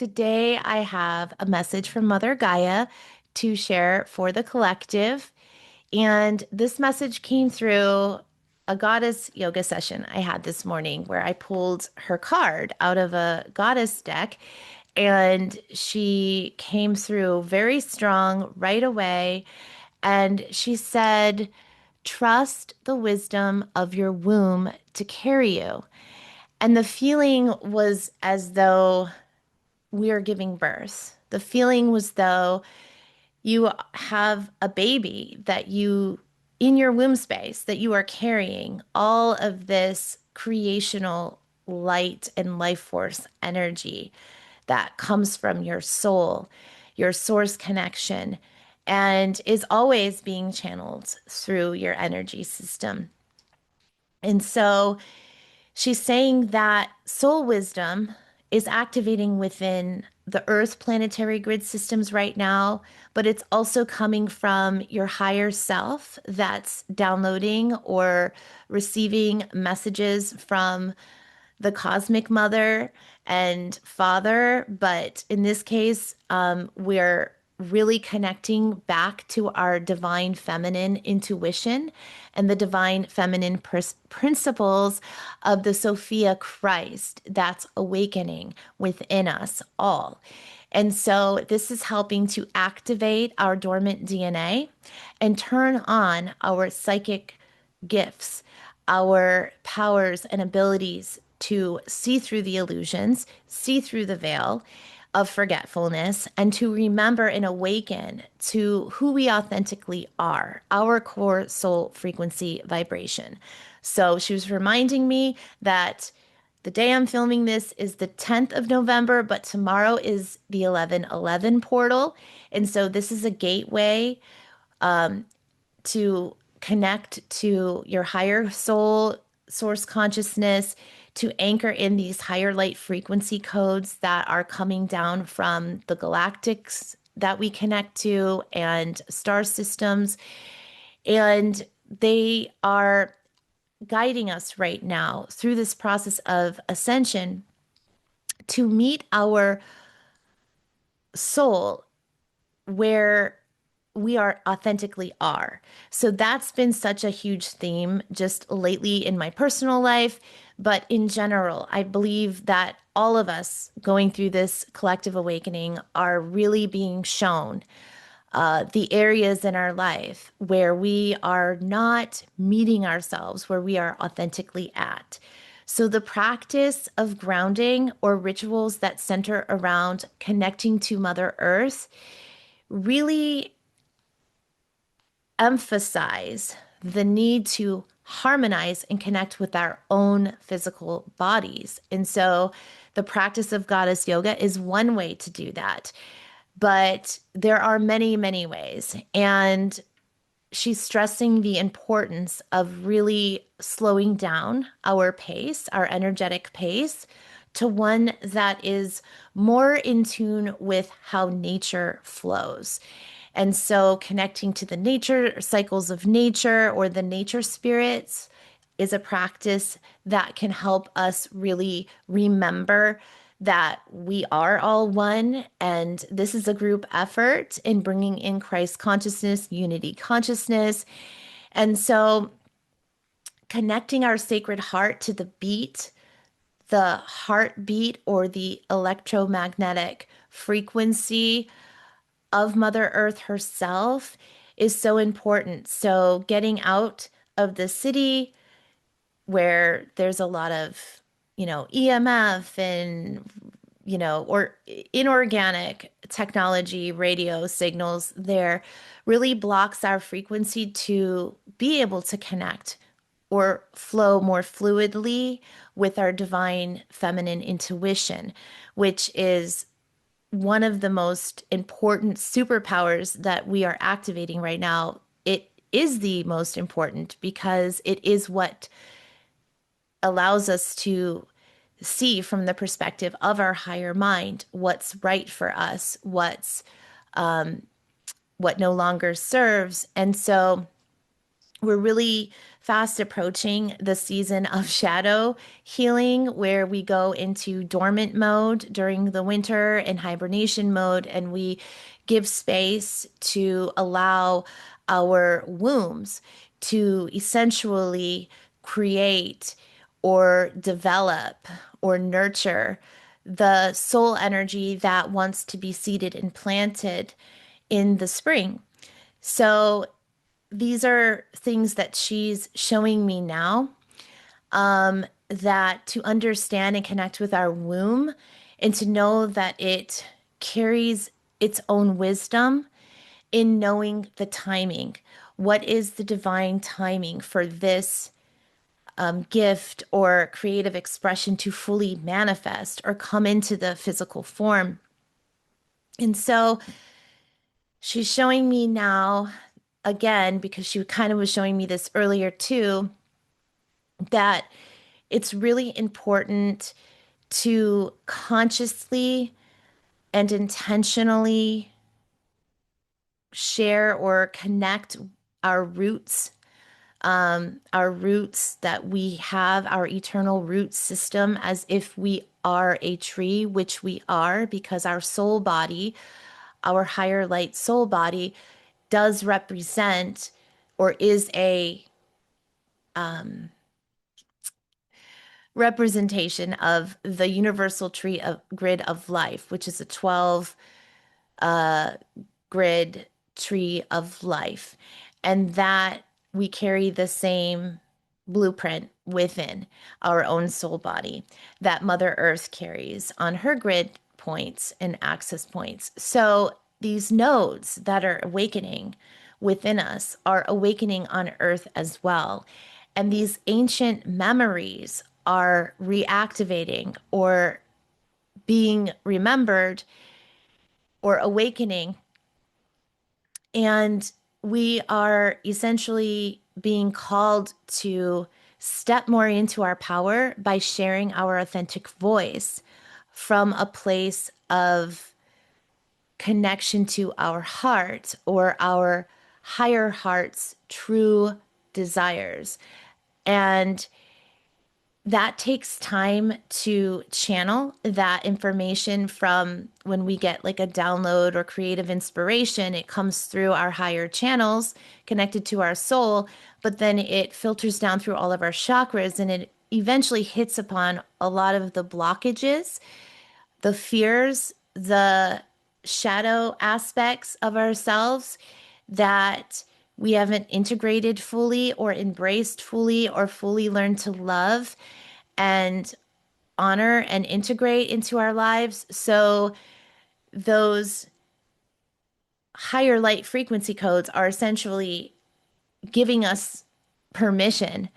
Today, I have a message from Mother Gaia to share for the collective. And this message came through a goddess yoga session I had this morning where I pulled her card out of a goddess deck. And she came through very strong right away. And she said, "Trust the wisdom of your womb to carry you." And the feeling was as though we are giving birth. The feeling was though you have a baby that you, in your womb space, that you are carrying all of this creational light and life force energy that comes from your soul, your source connection, and is always being channeled through your energy system. And so she's saying that soul wisdom is activating within the Earth planetary grid systems right now, but it's also coming from your higher self that's downloading or receiving messages from the cosmic mother and father. But in this case, we're really connecting back to our divine feminine intuition and the divine feminine principles of the Sophia Christ that's awakening within us all. And so this is helping to activate our dormant DNA and turn on our psychic gifts, our powers and abilities to see through the illusions, see through the veil of forgetfulness, and to remember and awaken to who we authentically are, our core soul frequency vibration. So she was reminding me that the day I'm filming this is the 10th of November, but tomorrow is the 11/11 portal. And so this is a gateway to connect to your higher soul source consciousness, to anchor in these higher light frequency codes that are coming down from the galactics that we connect to and star systems. And they are guiding us right now through this process of ascension to meet our soul where we are authentically are. So that's been such a huge theme just lately in my personal life. But in general, I believe that all of us going through this collective awakening are really being shown the areas in our life where we are not meeting ourselves, where we are authentically at. So, the practice of grounding or rituals that center around connecting to Mother Earth really emphasize the need to harmonize and connect with our own physical bodies. And so the practice of goddess yoga is one way to do that. But there are many, many ways. And she's stressing the importance of really slowing down our pace, our energetic pace, to one that is more in tune with how nature flows. And so connecting to the nature cycles of nature or the nature spirits is a practice that can help us really remember that we are all one. And this is a group effort in bringing in Christ consciousness, unity consciousness. And so connecting our sacred heart to the beat, the heartbeat, or the electromagnetic frequency of Mother Earth herself is so important. So getting out of the city where there's a lot of, EMF and, or inorganic technology, radio signals there really blocks our frequency to be able to connect or flow more fluidly with our divine feminine intuition, which is one of the most important superpowers that we are activating right now. It is the most important because it is what allows us to see from the perspective of our higher mind what's right for us, what no longer serves. And so we're really fast approaching the season of shadow healing where we go into dormant mode during the winter and hibernation mode, and we give space to allow our wombs to essentially create or develop or nurture the soul energy that wants to be seeded and planted in the spring. So these are things that she's showing me now, that to understand and connect with our womb and to know that it carries its own wisdom in knowing the timing. What is the divine timing for this gift or creative expression to fully manifest or come into the physical form? And so she's showing me now, again, because she kind of was showing me this earlier too, that it's really important to consciously and intentionally share or connect our roots, our roots that we have, our eternal root system, as if we are a tree, which we are, because our soul body, our higher light soul body, does represent or is a representation of the universal tree of grid of life, which is a 12 grid tree of life, and that we carry the same blueprint within our own soul body that Mother Earth carries on her grid points and access points. So these nodes that are awakening within us are awakening on Earth as well. And these ancient memories are reactivating or being remembered or awakening, and we are essentially being called to step more into our power by sharing our authentic voice from a place of connection to our heart or our higher heart's true desires. And that takes time to channel that information from when we get like a download or creative inspiration. It comes through our higher channels connected to our soul, but then it filters down through all of our chakras and it eventually hits upon a lot of the blockages, the fears, the shadow aspects of ourselves that we haven't integrated fully or embraced fully or fully learned to love and honor and integrate into our lives. So those higher light frequency codes are essentially giving us permission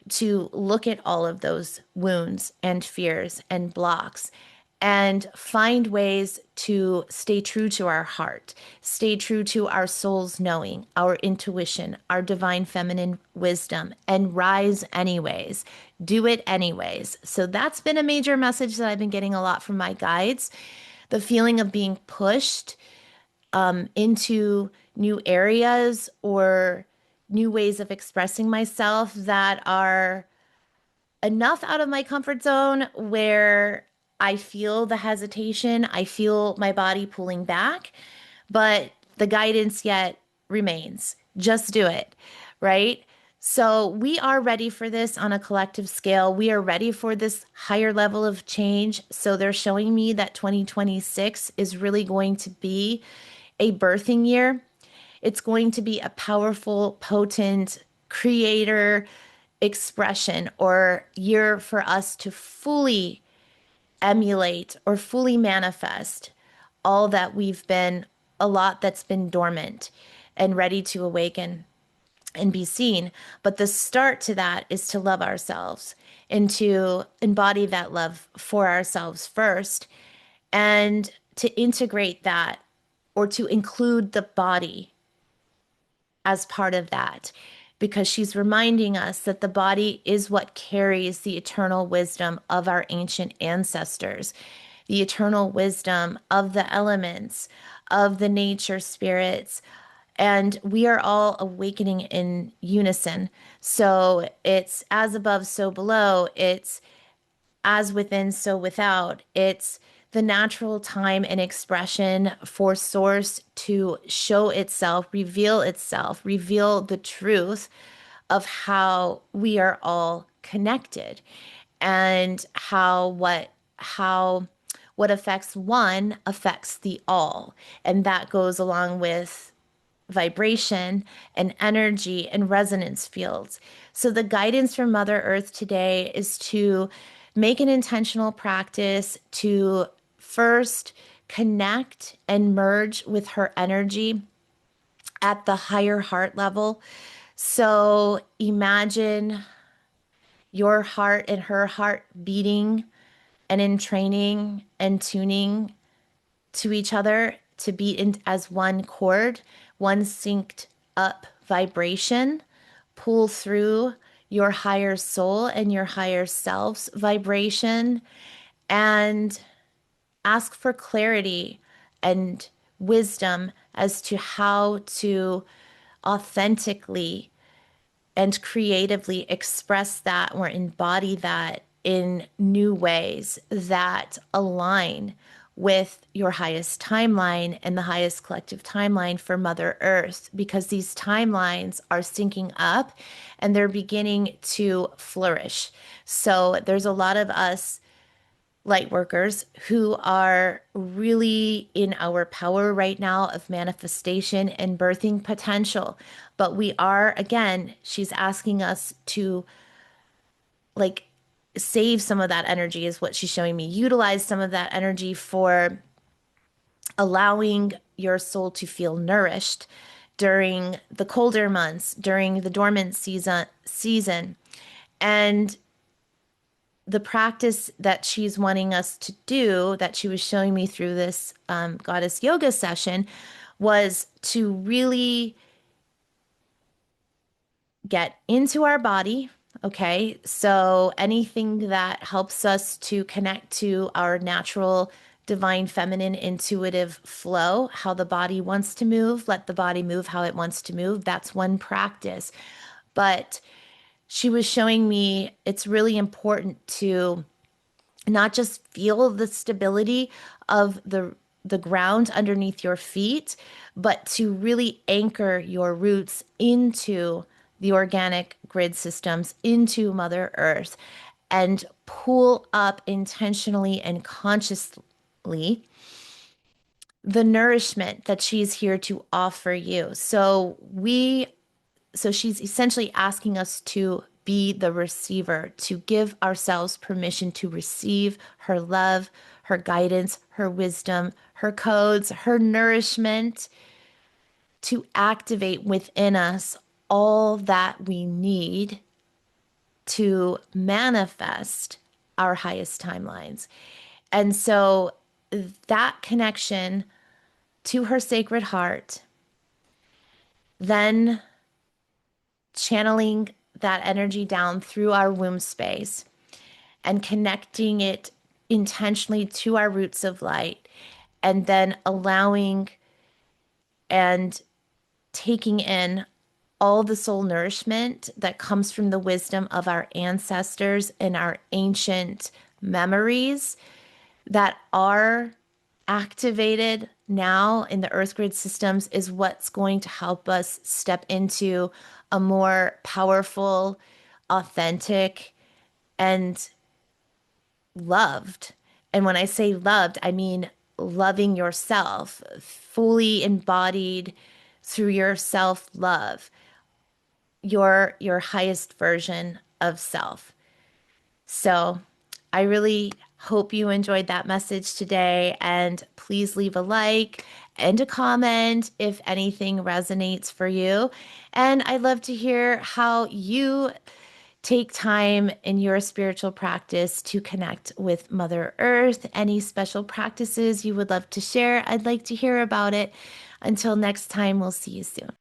to look at all of those wounds and fears and blocks and find ways to stay true to our heart, stay true to our soul's knowing, our intuition, our divine feminine wisdom, and rise anyways. Do it anyways. So that's been a major message that I've been getting a lot from my guides. The feeling of being pushed into new areas or new ways of expressing myself that are enough out of my comfort zone where I feel the hesitation, I feel my body pulling back, but the guidance yet remains. Just do it, right? So we are ready for this on a collective scale. We are ready for this higher level of change. So they're showing me that 2026 is really going to be a birthing year. It's going to be a powerful, potent creator expression or year for us to fully emulate or fully manifest all that we've been, a lot that's been dormant and ready to awaken and be seen. But the start to that is to love ourselves and to embody that love for ourselves first and to integrate that or to include the body as part of that, because she's reminding us that the body is what carries the eternal wisdom of our ancient ancestors, the eternal wisdom of the elements, of the nature spirits, And we are all awakening in unison. So it's as above, so below. It's as within, so without. It's the natural time and expression for Source to show itself, reveal the truth of how we are all connected and how what affects one affects the all. And that goes along with vibration and energy and resonance fields. So, the guidance from Mother Earth today is to make an intentional practice to first connect and merge with her energy at the higher heart level. So, imagine your heart and her heart beating and in training and tuning to each other to beat in as one chord, one synced up vibration, pull through your higher soul and your higher self's vibration, and ask for clarity and wisdom as to how to authentically and creatively express that or embody that in new ways that align with your highest timeline and the highest collective timeline for Mother Earth, because these timelines are syncing up and they're beginning to flourish. So there's a lot of us light workers who are really in our power right now of manifestation and birthing potential. But we are, again, she's asking us to like save some of that energy, is what she's showing me. Utilize some of that energy for allowing your soul to feel nourished during the colder months, during the dormant season. And the practice that she's wanting us to do, that she was showing me through this goddess yoga session, was to really get into our body. Okay. So anything that helps us to connect to our natural, divine, feminine, intuitive flow, how the body wants to move, let the body move how it wants to move. That's one practice. But she was showing me it's really important to not just feel the stability of the ground underneath your feet, but to really anchor your roots into the organic grid systems, into Mother Earth, and pull up intentionally and consciously the nourishment that she's here to offer you. So she's essentially asking us to be the receiver, to give ourselves permission to receive her love, her guidance, her wisdom, her codes, her nourishment, to activate within us all that we need to manifest our highest timelines. And so that connection to her sacred heart, then channeling that energy down through our womb space and connecting it intentionally to our roots of light, and then allowing and taking in all the soul nourishment that comes from the wisdom of our ancestors and our ancient memories that are activated now in the earth grid systems is what's going to help us step into a more powerful, authentic, and loved. And when I say loved, I mean loving yourself, fully embodied through your self-love, your highest version of self. So I really hope you enjoyed that message today, and please leave a like and a comment if anything resonates for you. And I'd love to hear how you take time in your spiritual practice to connect with Mother Earth. Any special practices you would love to share, I'd like to hear about it. Until next time, we'll see you soon.